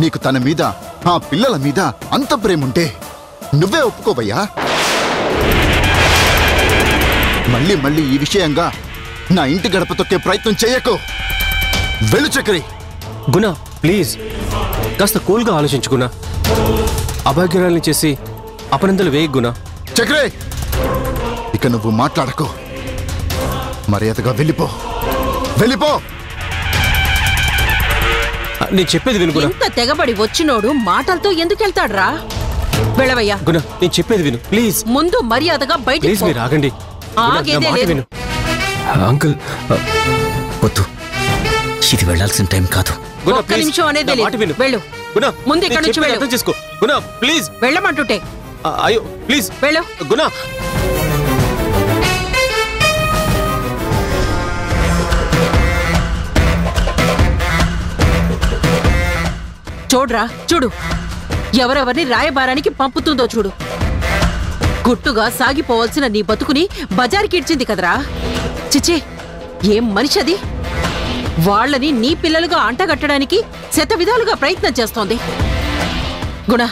నీకు తన మీద ఆ పిల్లల మీద అంత ప్రేముంటే నువ్వే ఒప్పుకోవయ్యా. మళ్ళీ మళ్ళీ ఈ విషయంగా నా ఇంటి గడప తొక్కే ప్రయత్నం చేయకు. వెళ్ళు చక్రి. గుణ ప్లీజ్ కాస్త కూల్గా ఆలోచించుకున్నా. అభాగ్యురాల్ని చేసి అపనిందలు వేయ గుణ. చక్రి, ఇక నువ్వు మాట్లాడకు. మర్యాదగా వెళ్ళిపో. వెళ్ళిపో. నేను చెప్పేది విను గుణ. ఇంత తెగబడి వచ్చినోడు మాటలతో ఎందుకెళ్తాడ్రా? వెళ్ళవయ్యా. గుణ నేను చెప్పేది విను ప్లీజ్. ముందు మర్యాదగా బయటికి ప్లీజ్ మీరు ఆగండి. విను. అంకుల్ వద్దు, ఇది వెళ్ళాల్సిన టైం కాదు. ఒక్క నిమిషం అనేది వెళ్ళు. ముందు ఇక్కడ నుంచి వెళ్ళు. అర్థం చేసుకో గుణ ప్లీజ్. వెళ్ళమంటుంటే అయ్యో ప్లీజ్ వెళ్ళు. గుణ చూడ్రా చూడు, ఎవరెవరిని రాయబారానికి పంపుతుందో చూడు. గుట్టుగా సాగిపోవాల్సిన నీ బతుకుని బజారుకిడ్చింది కదరా. చిచ్చే, ఏం మనిషి అది? వాళ్ళని నీ పిల్లలుగా అంటగట్టడానికి శతవిధాలుగా ప్రయత్నం చేస్తోంది. గుణ,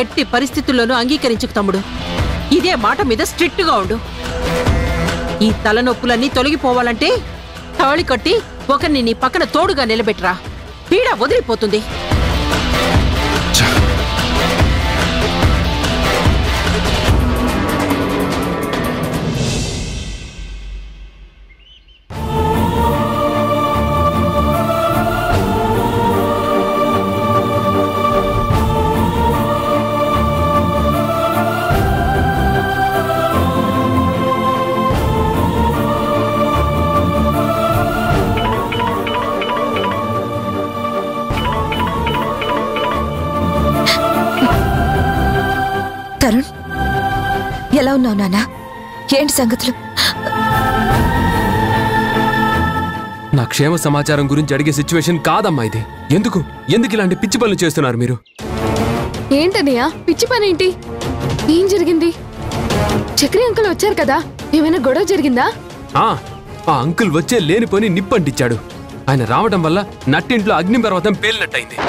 ఎట్టి పరిస్థితుల్లోనూ అంగీకరించకు తమ్ముడు. ఇదే మాట మీద స్ట్రిక్ట్గా ఉండు. ఈ తలనొప్పులన్నీ తొలగిపోవాలంటే తాళి కట్టి ఒకరిని నీ పక్కన తోడుగా నిలబెట్టరా. పీడ వదిలిపోతుంది. తరుణ్, ఎలా ఉన్నావు నాన్న? ఏంటి సంగతులు? నా క్షేమ సమాచారం గురించి అడిగే సిచ్యువేషన్ కాదమ్మా ఇది. ఎందుకు ఇలాంటి పిచ్చి పనులు చేస్తున్నారు మీరు? ఏంటన్నయ్యా పిచ్చి పని ఏంటి? ఏం జరిగింది? చక్రి అంకుల్ వచ్చారు కదా, ఏమైనా గొడవ జరిగిందా? ఆ అంకుల్ వచ్చే లేనిపోని నిప్పంటిచ్చాడు. ఆయన రావడం వల్ల నట్టింట్లో అగ్ని పర్వతం పేలినట్టయింది.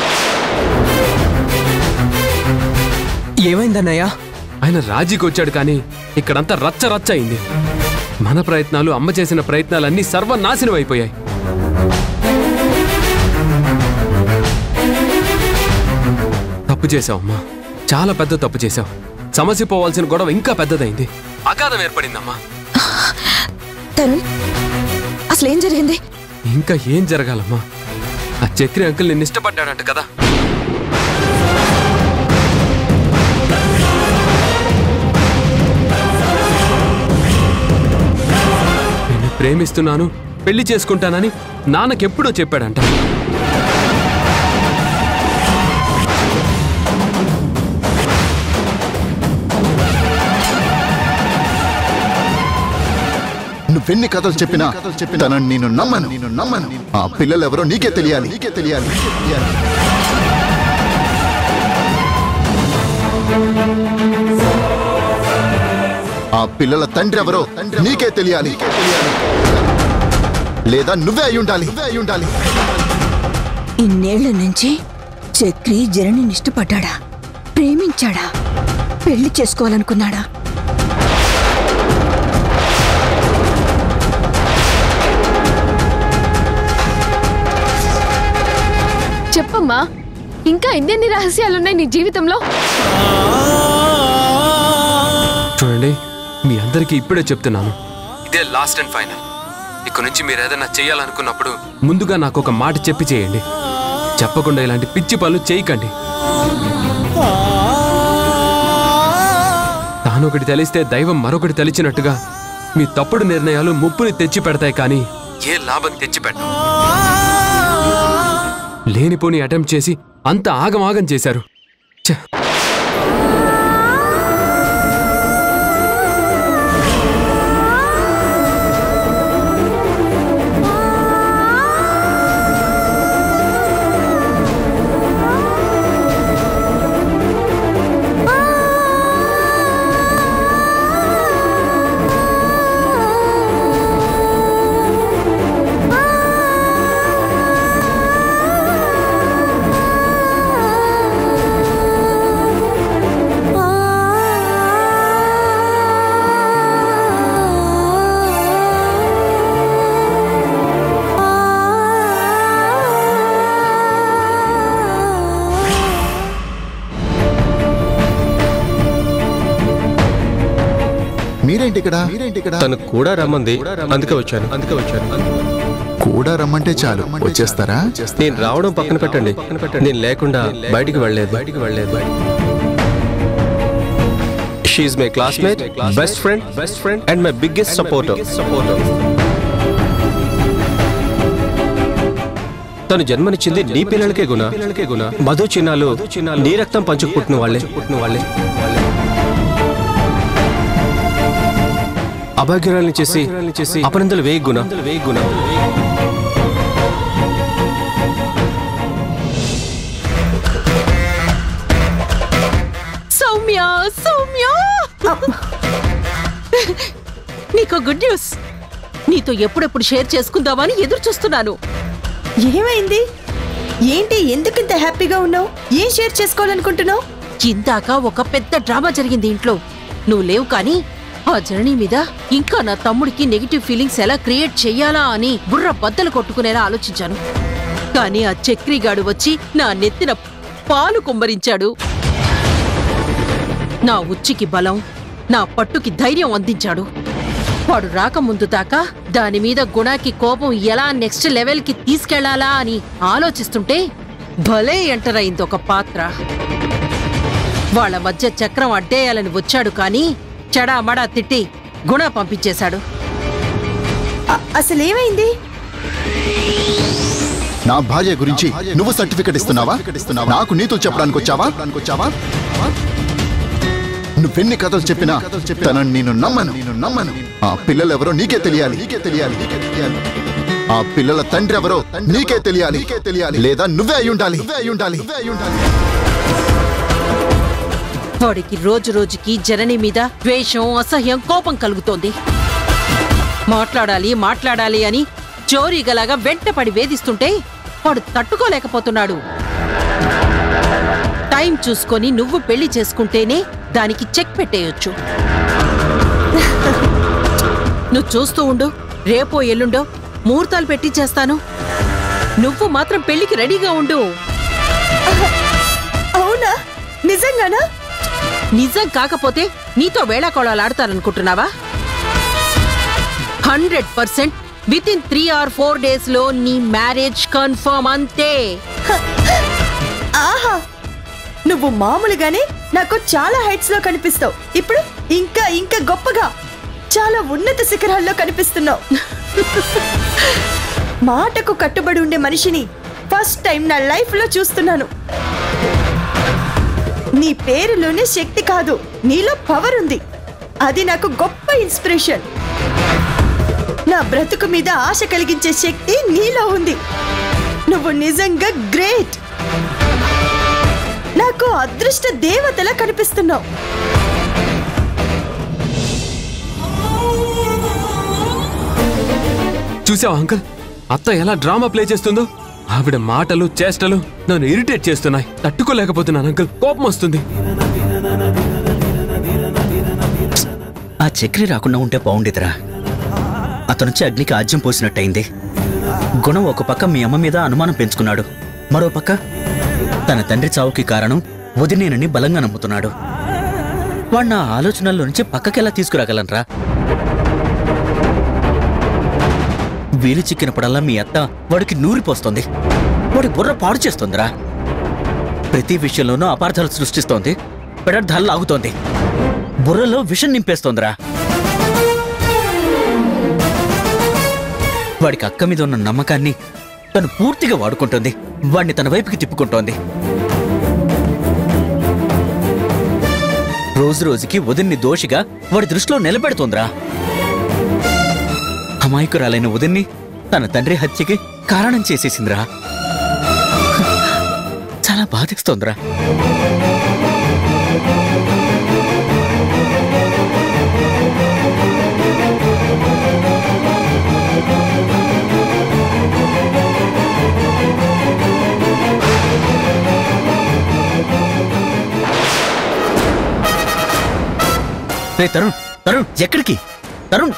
ఏమైందన్నయ్యా? ఆయన రాజీకి వచ్చాడు కానీ ఇక్కడంతా రచ్చ రచ్చ అయింది. మన ప్రయత్నాలు, అమ్మ చేసిన ప్రయత్నాలన్నీ సర్వనాశనం అయిపోయాయి. తప్పు చేశావమ్మా, చాలా పెద్ద తప్పు చేశావు. సమస్య పోవాల్సిన గొడవ ఇంకా పెద్దదైంది. అగాధం ఏర్పడిందమ్మా. తరుణ్, అసలేం జరిగింది? ఇంకా ఏం జరగాలమ్మా? ఆ చక్రి అంకుల్ నిన్ను ఇష్టపడ్డాడంట కదా. నిన్ను ప్రేమిస్తున్నాను, పెళ్లి చేసుకుంటానని నాన్నకెప్పుడో చెప్పాడంట. నువ్వెన్ని కథలు చెప్పినా తనని నేను నమ్మను. ఆ పిల్లలెవరో నీకే తెలియాలి. ఆ పిల్లల తండ్రి ఎవరో నీకే తెలియాలి. లేదా నువ్వే అయి ఉండాలి. ఇన్నేళ్ల నుంచి చక్రి జనని ఇష్టపడ్డా? ప్రేమించాడా? పెళ్లి చేసుకోవాలనుకున్నాడా? చెప్పమ్మా, ఇంకా ఎన్నెన్ని రహస్యాలున్నాయి నీ జీవితంలో? చూడండి, మీ అందరికీ ఇప్పుడే చెప్తున్నాను, ఇదే లాస్ట్ అండ్ ఫైనల్. ఇక నుంచి మీరు ఏదైనా చేయాలనుకున్నప్పుడు ముందుగా నాకు ఒక మాట చెప్పి చేయండి. చెప్పకుండా ఇలాంటి పిచ్చి పనులు చేయకండి. తానొకటి తెలిస్తే దైవం మరొకటి తెలిచినట్టుగా మీ తప్పుడు నిర్ణయాలు ముప్పుని తెచ్చి పెడతాయి, కానీ ఏ లాభం తెచ్చి పెట్టవు. లేనిపోని అటెంప్ట్ చేసి అంత ఆగమాగం చేశారు. మీరేంటి ఇక్కడ తను కూడా రమ్మంది, అందుకే వచ్చాను. కూడా రమ్మంటే చాలు వచ్చేస్తారా? నేను రావడం పక్కన పెట్టండి, నేను లేకుండా బయటికి వెళ్ళలేదు. She my classmate, best friend and my biggest supporter. తను జన్మనిచ్చింది నీ పిల్లలకే గుణ. మధు చిన్నాలు నీ రక్తం పంచుకు పుట్టిన వాళ్ళే. అభాగ్యురాల్ని చేసి అపనిందలు వేయి గుణ. సౌమ్య నీకు గుడ్ న్యూస్. నీతో ఎప్పుడెప్పుడు షేర్ చేసుకుందామని ఎదురు చూస్తున్నాను. ఏమైంది? ఏంటి ఎందుకింత హ్యాపీగా ఉన్నావు? ఏం షేర్ చేసుకోవాలనుకుంటున్నావు? ఇందాక ఒక పెద్ద డ్రామా జరిగింది ఇంట్లో. నువ్వు లేవు కానీ ఆ జర్నీ మీద ఇంకా నా తమ్ముడికి నెగిటివ్ ఫీలింగ్స్ ఎలా క్రియేట్ చెయ్యాలా అని బుర్ర బద్దలు కొట్టుకునేలా ఆలోచించాను. కానీ ఆ చక్రిగాడు వచ్చి నా నెత్తిన పాలు కుమ్మరించాడు. నా ఉచ్చికి బలం, నా పట్టుకి ధైర్యం అందించాడు. వాడు రాకముందు దాకా దానిమీద గుణాకి కోపం ఎలా నెక్స్ట్ లెవెల్కి తీసుకెళ్లాలా అని ఆలోచిస్తుంటే భలే ఎంటర్ అయింది ఒక పాత్ర. వాళ్ళ మధ్య చక్రం అడ్డేయాలని వచ్చాడు కానీ చెడామడా తిట్టి గుణ పంపించేశాడు. అసలేమైంది? నా భార్య గురించి నువ్వు సర్టిఫికెట్ ఇస్తున్నావా? నాకు నీతులు చెప్పడానికి వచ్చావా? నువ్వెన్ని కథలు చెప్పినా తనని నేను నమ్మను. ఆ పిల్లలెవరో నీకే తెలియాలి. ఆ పిల్లల తండ్రి ఎవరో నీకే తెలియాలి. లేదా నువ్వే అయి ఉండాలి. వాడికి రోజు రోజుకి జనని మీద ద్వేషం, అసహ్యం, కోపం కలుగుతోంది. మాట్లాడాలి అని జోరీగలాగా వెంటపడి వేధిస్తుంటే వాడు తట్టుకోలేకపోతున్నాడు. టైం చూసుకొని నువ్వు పెళ్లి చేసుకుంటేనే దానికి చెక్ పెట్టేయొచ్చు. నువ్వు చూస్తూ ఉండు, రేపో ఎల్లుండో ముహూర్తాలు పెట్టించేస్తాను. నువ్వు మాత్రం పెళ్లికి రెడీగా ఉండు. అవునా? నిజంగానా? నిజం కాకపోతే నీతో వేళాకోళాలాడతాననుకుంటున్నావా? 100% వితిన్ 3 or 4 days లో నీ మ్యారేజ్ కన్ఫర్మ్ అంతే. ఆహా, నువ్వు మామూలుగానే నాకు చాలా హైట్స్ లో కనిపిస్తావు. ఇప్పుడు ఇంకా గొప్పగా చాలా ఉన్నత శిఖరాల్లో కనిపిస్తున్నావు. మాటకు కట్టుబడి ఉండే మనిషిని ఫస్ట్ టైం నా లైఫ్ లో చూస్తున్నాను. నీ పేరులోనే శక్తి కాదు, నీలో పవర్ ఉంది. అది నాకు గొప్ప ఇన్స్పిరేషన్. నా బ్రతుకు మీద ఆశ కలిగించే శక్తి నీలో ఉంది. నువ్వు నిజంగా గ్రేట్. నాకు అదృష్ట దేవతలా కనిపిస్తున్నావు. చూసావా అంకుల్, అత్త ఎలా డ్రామా ప్లే చేస్తుందో? ఆవిడ మాటలు చేష్టలు నన్ను ఇరిటేట్ చేస్తున్నాయి. తట్టుకోలేకపోతున్నాను అంకుల్, కోపం వస్తుంది. ఆ చక్రి రాకుండా ఉంటే బాగుండేదిరా. అతనుంచి అగ్నికి ఆజ్యం పోసినట్టయింది. గుణం ఒక పక్క మీ అమ్మ మీద అనుమానం పెంచుకున్నాడు, మరో పక్క తన తండ్రి చావుకి కారణం వదినేనని బలంగా నమ్ముతున్నాడు. వాడు నా ఆలోచనల్లో నుంచి పక్కకెలా తీసుకురాగలనరా? వీలు చిక్కినప్పుడల్లా మీ అత్త వాడికి నూరిపోస్తుంది. వాడి బుర్ర పాడు చేస్తుందిరా. ప్రతి విషయంలోనూ అపార్థాలు సృష్టిస్తోంది, పెడర్థాలు లాగుతోంది, బుర్రలో విషం నింపేస్తోందిరా. వాడికి అక్క మీద ఉన్న నమ్మకాన్ని తను పూర్తిగా వాడుకుంటుంది. వాడిని తన వైపుకి తిప్పుకుంటోంది. రోజు రోజుకి వదిన్ని దోషిగా వాడి దృష్టిలో నిలబెడుతోందిరా. అమాయకురాలైన వదిన్ని తన తండ్రి హత్యకి కారణం చేసేసిందిరా. చాలా బాధిస్తోందిరా. రే తరుణ్, తరుణ్ ఎక్కడికి? తరుణ్,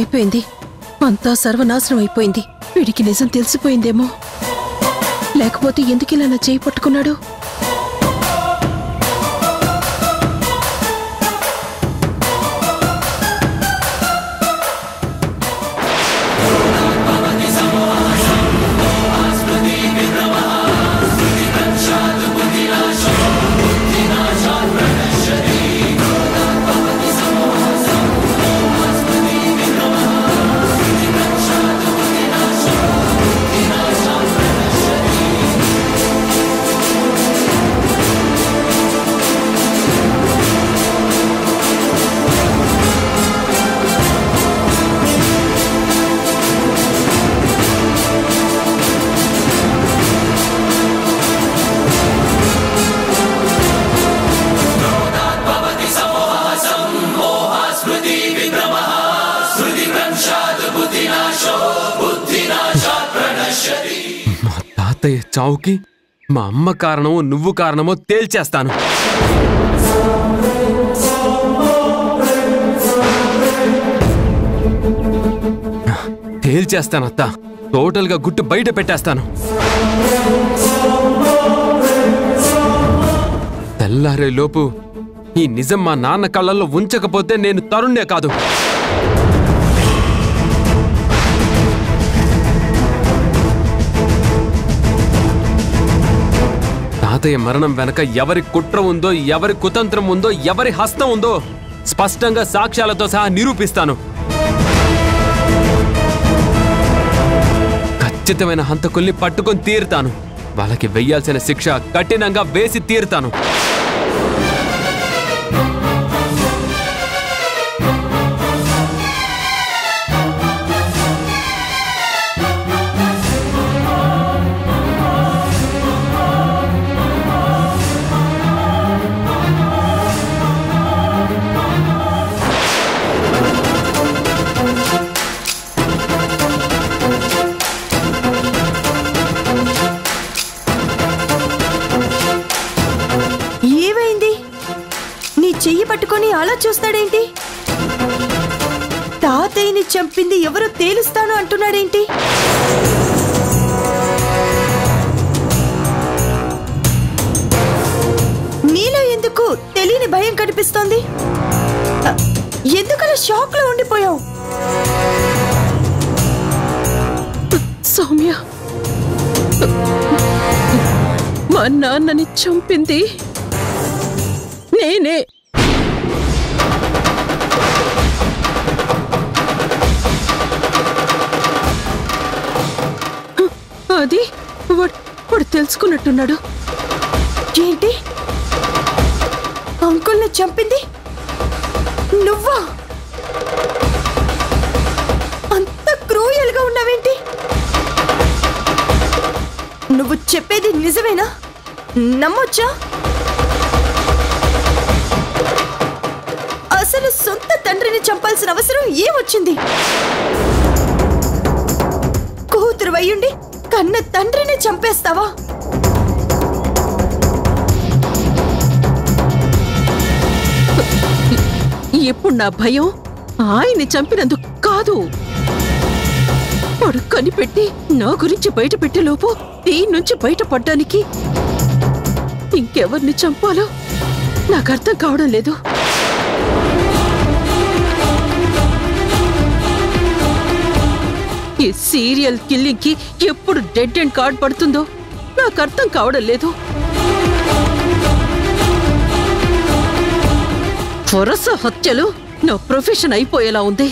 అయిపోయింది. అంతా సర్వనాశనం అయిపోయింది. వీడికి నిజం తెలిసిపోయిందేమో. లేకపోతే ఎందుకిలా నా చేయి పట్టుకున్నాడు? మా తాతయ్య చావుకి మా అమ్మ కారణమో నువ్వు కారణమో తేల్చేస్తాను. తేల్చేస్తానత్త. టోటల్గా గుట్టు బయట పెట్టేస్తాను. తెల్లారే లోపు ఈ నిజం మా నాన్న కళ్ళల్లో ఉంచకపోతే నేను తరుణ్ణే కాదు. తాతయ్య మరణం వెనక ఎవరి కుట్ర ఉందో, ఎవరి కుతంత్రం ఉందో, ఎవరి హస్తం ఉందో స్పష్టంగా సాక్ష్యాలతో సహా నిరూపిస్తాను. ఖచ్చితమైన హంతకుల్ని పట్టుకొని తీరుతాను. వాళ్ళకి వెయ్యాల్సిన శిక్ష కఠినంగా వేసి తీరుతాను. చెయ్యి పట్టుకొని అలా చూస్తాడేంటి? తాతయ్యని చంపింది ఎవరో తేలుస్తాను అంటున్నాడేంటి? నీలో ఎందుకు తెలియని భయం కనిపిస్తోంది? ఎందుకలా షాక్ లో ఉండిపోయావు? సౌమ్య, మా నాన్నని చంపింది నేనే. అది వాడు తెలుసుకున్నట్టున్నాడు. ఏంటి? అంకుల్ని చంపింది నువ్వా? అంత క్రూయల్ గా ఉన్నావేంటి? నువ్వు చెప్పేది నిజమేనా? నమ్మొచ్చా? అసలు సొంత తండ్రిని చంపాల్సిన అవసరం ఏమొచ్చింది? కూతురు అయ్యుండి కన్న తండ్రిని చంపేస్తావా? ఇప్పుడు నా భయం ఆయన్ని చంపినందుకు కాదు. వాడు కనిపెట్టి నా గురించి బయట పెట్టేలోపు దీని నుంచి బయటపడ్డానికి ఇంకెవరిని చంపాలో నాకు అర్థం కావడం లేదు. ఈ సీరియల్ కిల్లింగ్ కి ఎప్పుడు డెడ్ అండ్ కార్డ్ పడుతుందో నాకు అర్థం కావడం లేదు. వరుస హత్యలు నా ప్రొఫెషన్ అయిపోయేలా ఉంది.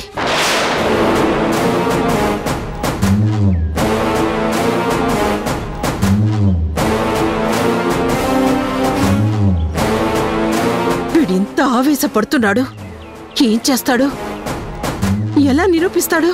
వీడింత ఆవేశపడుతున్నాడు. ఏం చేస్తాడు? ఎలా నిరూపిస్తాడు?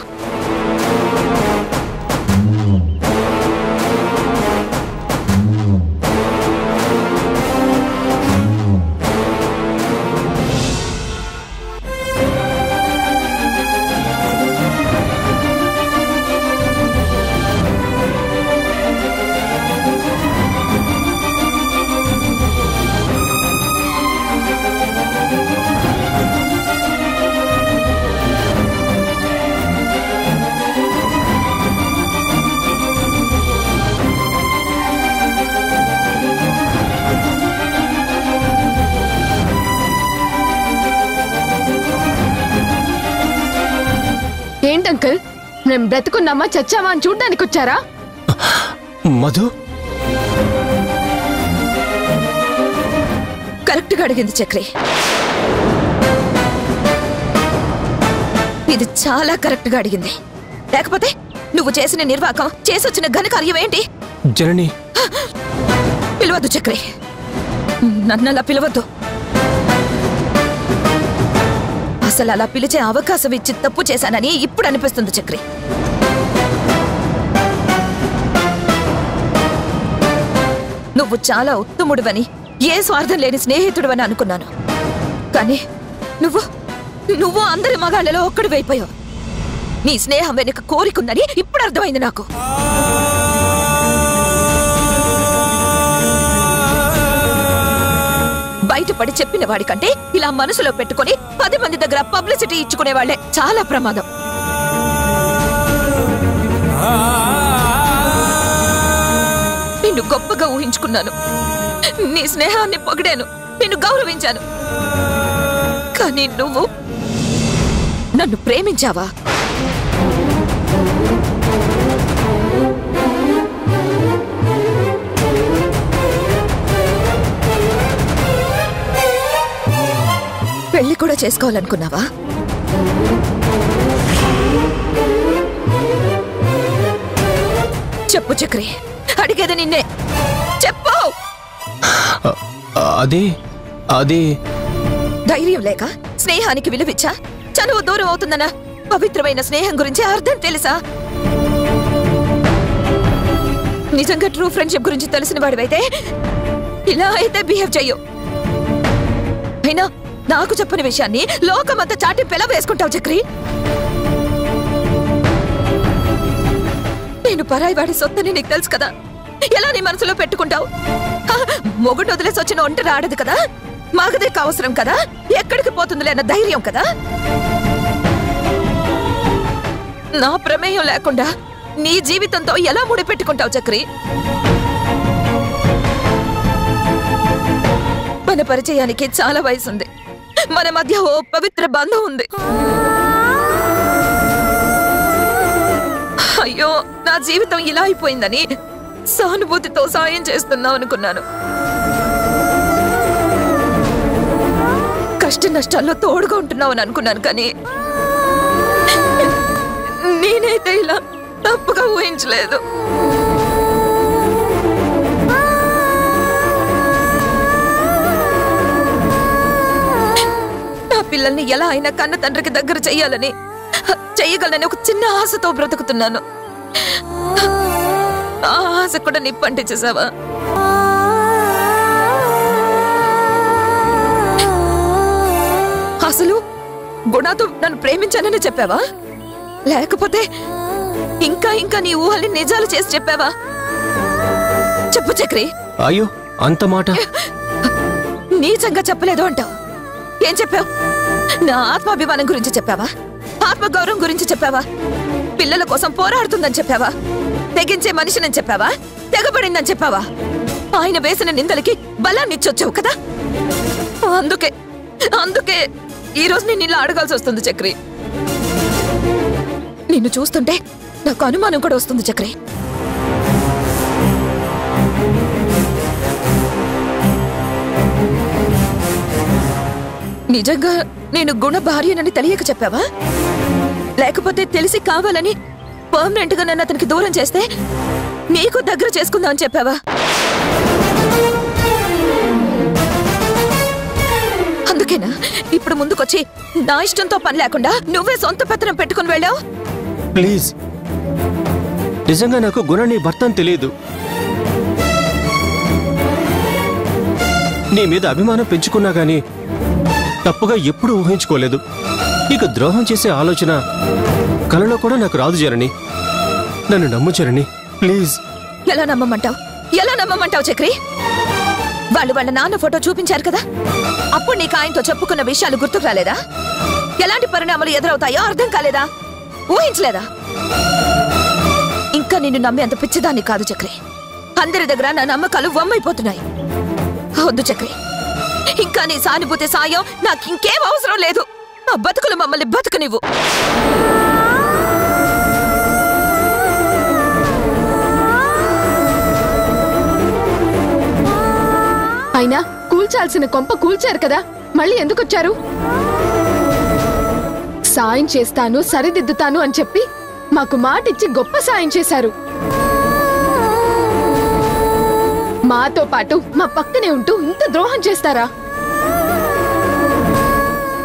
అంకుల్ మేము బ్రతుకున్నామా చచ్చామా అని చూడ్డానికి వచ్చారా? మధు కరెక్ట్ గా అడిగింది చక్రి. ఇది చాలా కరెక్ట్ గా అడిగింది. లేకపోతే నువ్వు చేసిన నిర్వాకం, చేసొచ్చిన ఘనకార్యం ఏంటి? జనని పిలవద్దు చక్రి, నన్నలా పిలవద్దు. అసలు అలా పిలిచే అవకాశం ఇచ్చి తప్పు చేశానని ఇప్పుడు అనిపిస్తుంది చక్రి. నువ్వు చాలా ఉత్తముడివని, ఏ స్వార్థం లేని స్నేహితుడివని అనుకున్నాను. కానీ నువ్వు అందరి మగాళ్ళలో ఒక్కడు వైపోయావు. నీ స్నేహం వెనుక కోరికుందని ఇప్పుడు అర్థమైంది నాకు. బయటపడి చెప్పిన వాడికంటే ఇలా మనసులో పెట్టుకుని 10 మంది దగ్గర పబ్లిసిటీ ఇచ్చుకునే వాళ్లే చాలా ప్రమాదం. నిన్ను గొప్పగా ఊహించుకున్నాను, నీ స్నేహాన్ని పొగిడాను, నిన్ను గౌరవించాను. కానీ నువ్వు నన్ను ప్రేమించావా? పెళ్లి కూడా చేసుకోవాలనుకున్నావా? చెప్పు చక్రి, అడిగేది నిన్నే, చెప్పు. అది ధైర్యం లేక స్నేహానికి విలువిచ్చా? చనువు దూరం అవుతుందనా? పవిత్రమైన స్నేహం గురించి అర్థం తెలుసా? నిజంగా ట్రూ ఫ్రెండ్షిప్ గురించి తెలిసిన వాడివైతే ఇలా అయితే బిహేవ్ చెయ్యు. అయినా నాకు చెప్పని విషయాన్ని లోకమంతా చాటి పిల్ల వేసుకుంటావు చక్రి. నేను పరాయి వాడి సొత్తని నీకు తెలుసు కదా, ఎలా నీ మనసులో పెట్టుకుంటావు? మొగుడు వదిలేసి వచ్చిన ఒంటరి ఆడదు కదా, మాగదే అవసరం కదా, ఎక్కడికి పోతుందిలే అన్న ధైర్యం కదా. నా ప్రమేయం లేకుండా నీ జీవితంతో ఎలా ముడిపెట్టుకుంటావు చక్రి? మన పరిచయానికి చాలా వయసుంది, మన మధ్య ఓ పవిత్ర బంధం ఉంది. అయ్యో, నా జీవితం ఇలా అయిపోయిందని సానుభూతితో సాయం చేస్తున్నావు అనుకున్నాను. కష్ట నష్టాల్లో తోడుగా ఉంటున్నావు అని అనుకున్నాను. కానీ నేనైతే ఇలా తప్పుగా ఊహించలేదు. నా పిల్లల్ని ఎలా అయినా కన్న తండ్రికి దగ్గర చెయ్యగలనని ఒక చిన్న ఆశతో బ్రతుకుతున్నాను. ఆ ఆశ కూడా నిప్పంటించేసావా? అసలు గుణాతో నన్ను ప్రేమించానని చెప్పావా? లేకపోతే ఇంకా నీ ఊహల్ని నిజాలు చేసి చెప్పావా? చెప్పు చక్రి. అయ్యో, అంత మాట నీచంగా చెప్పలేదు అంటావు. ఏం చెప్పావు? నా ఆత్మాభిమానం గురించి చెప్పావా? ఆత్మగౌరవం గురించి చెప్పావా? పిల్లల కోసం పోరాడుతుందని చెప్పావా? తెగించే మనిషినని చెప్పావా? తెగబడిందని చెప్పావా? ఆయన వేసిన నిందలకి బలాన్ని ఇచ్చొచ్చావు కదా. అందుకే ఈ రోజు నేను ఇలా అడగాల్సి వస్తుంది చక్రి. నిన్ను చూస్తుంటే నాకు అనుమానం కూడా వస్తుంది చక్రి. నిజంగా నేను గుణ భార్యనని తెలియక చెప్పావా? లేకపోతే తెలిసి కావాలని పర్మనెంట్ గా నన్ను అతనికి దూరం చేస్తే నీకు దగ్గర చేసుకుందామని చెప్పావా? అందుకేనా ఇప్పుడు ముందుకొచ్చి నా ఇష్టంతో పని లేకుండా నువ్వే సొంత పత్రం పెట్టుకుని వెళ్ళావు? ప్లీజ్, నిజంగా నాకు గుణ నీ భర్తని తెలియదు. నీ మీద అభిమానం పెంచుకున్నా గానీ తప్పుగా ఎప్పుడూ ఊహించుకోలేదు. నీకు ద్రోహం చేసే ఆలోచన కలలో కూడా నాకు రాదు జనని. నన్ను నమ్ము జనని, ప్లీజ్. ఎలా నమ్మమంటావు చక్రి? వాళ్ళ నాన్న ఫోటో చూపించారు కదా, అప్పుడు నీకు ఆయనతో చెప్పుకున్న విషయాలు గుర్తుకు రాలేదా? ఎలాంటి పరిణామాలు ఎదురవుతాయో అర్థం కాలేదా? ఊహించలేదా? ఇంకా నిన్ను నమ్మే అంత పిచ్చిదాన్ని కాదు చక్రి. అందరి దగ్గర నా నమ్మకాలు వమ్మైపోతున్నాయి. వద్దు చక్రి, ఇంకా నీ సానుభూతి సాయం నాకు ఇంకేం అవసరం లేదు. ఆ బతుకులు మమ్మల్ని బతుకునివ్వు. అయినా కూల్చాల్సిన కొంప కూల్చారు కదా, మళ్ళీ ఎందుకొచ్చారు? సాయం చేస్తాను, సరిదిద్దుతాను అని చెప్పి మాకు మాటిచ్చి గొప్ప సాయం చేశారు. మాతో పాటు మా పక్కనే ఉంటూ ఇంత ద్రోహం చేస్తారా?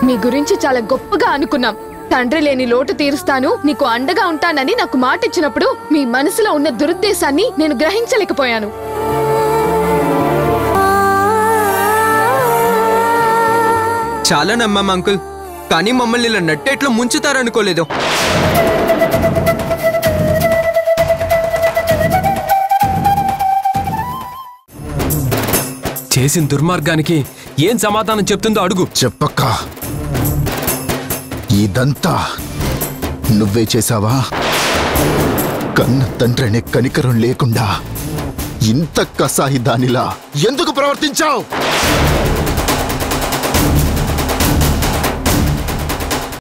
మీ గురించి చాలా గొప్పగా అనుకున్నాం. తండ్రి లేని లోటు తీరుస్తాను, నీకు అండగా ఉంటానని నాకు మాటిచ్చినప్పుడు మీ మనసులో ఉన్న దురుద్దేశాన్ని నేను గ్రహించలేకపోయాను. చాలా నమ్మాం అంకుల్, కానీ మమ్మల్ని ఇలా నట్టేట్లో ముంచుతారనుకోలేదు. చేసిన దుర్మార్గానికి ఏం సమాధానం చెప్తుందో అడుగు. చెప్పక్క, ఇదంతా నువ్వే చేశావా? కన్న తండ్రినే కనికరం లేకుండా ఇంత కసాయి దానిలా ఎందుకు ప్రవర్తించావు?